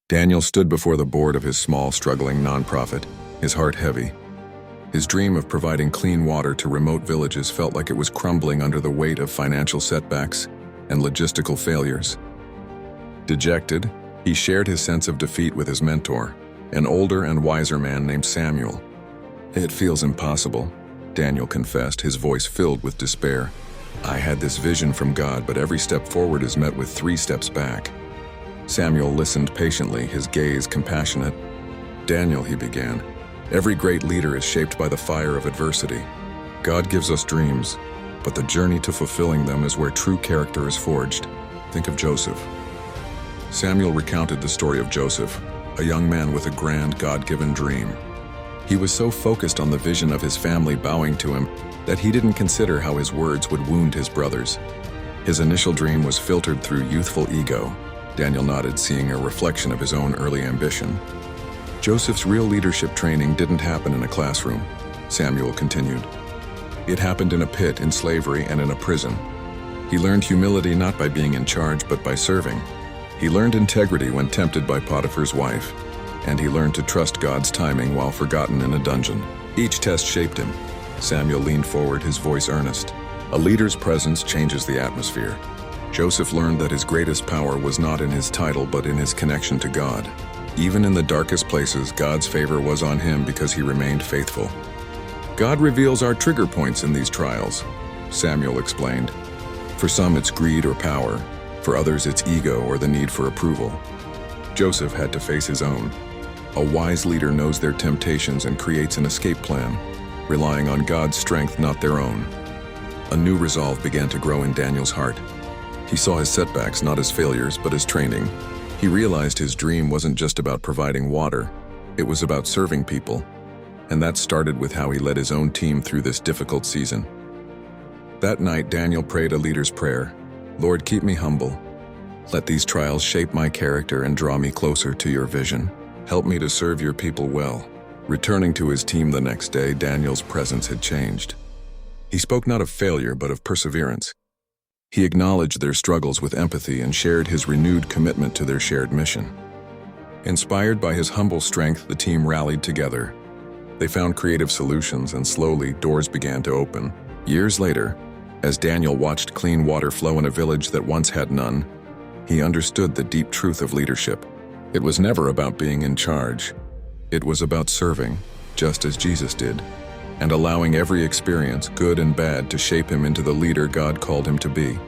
Daniel stood before the board of his small, struggling nonprofit, his heart heavy. His dream of providing clean water to remote villages felt like it was crumbling under the weight of financial setbacks and logistical failures. Dejected, he shared his sense of defeat with his mentor, an older and wiser man named Samuel. "It feels impossible," Daniel confessed, his voice filled with despair. "I had this vision from God, but every step forward is met with 3 steps back." Samuel listened patiently, his gaze compassionate. "Daniel," he began, "every great leader is shaped by the fire of adversity. God gives us dreams, but the journey to fulfilling them is where true character is forged. Think of Joseph." Samuel recounted the story of Joseph, a young man with a grand God-given dream. He was so focused on the vision of his family bowing to him that he didn't consider how his words would wound his brothers. His initial dream was filtered through youthful ego. Daniel nodded, seeing a reflection of his own early ambition. "Joseph's real leadership training didn't happen in a classroom," Samuel continued. "It happened in a pit, in slavery, and in a prison. He learned humility not by being in charge, but by serving. He learned integrity when tempted by Potiphar's wife, and he learned to trust God's timing while forgotten in a dungeon. Each test shaped him." Samuel leaned forward, his voice earnest. "A leader's presence changes the atmosphere. Joseph learned that his greatest power was not in his title, but in his connection to God. Even in the darkest places, God's favor was on him because he remained faithful. God reveals our trigger points in these trials," Samuel explained. "For some, it's greed or power. For others, it's ego or the need for approval. Joseph had to face his own. A wise leader knows their temptations and creates an escape plan, relying on God's strength, not their own." A new resolve began to grow in Daniel's heart. He saw his setbacks not as failures, but as training. He realized his dream wasn't just about providing water, it was about serving people. And that started with how he led his own team through this difficult season. That night, Daniel prayed a leader's prayer. "Lord, keep me humble. Let these trials shape my character and draw me closer to your vision. Help me to serve your people well." Returning to his team the next day, Daniel's presence had changed. He spoke not of failure, but of perseverance. He acknowledged their struggles with empathy and shared his renewed commitment to their shared mission. Inspired by his humble strength, the team rallied together. They found creative solutions, and slowly, doors began to open. Years later, as Daniel watched clean water flow in a village that once had none, he understood the deep truth of leadership. It was never about being in charge. It was about serving, just as Jesus did, and allowing every experience, good and bad, to shape him into the leader God called him to be.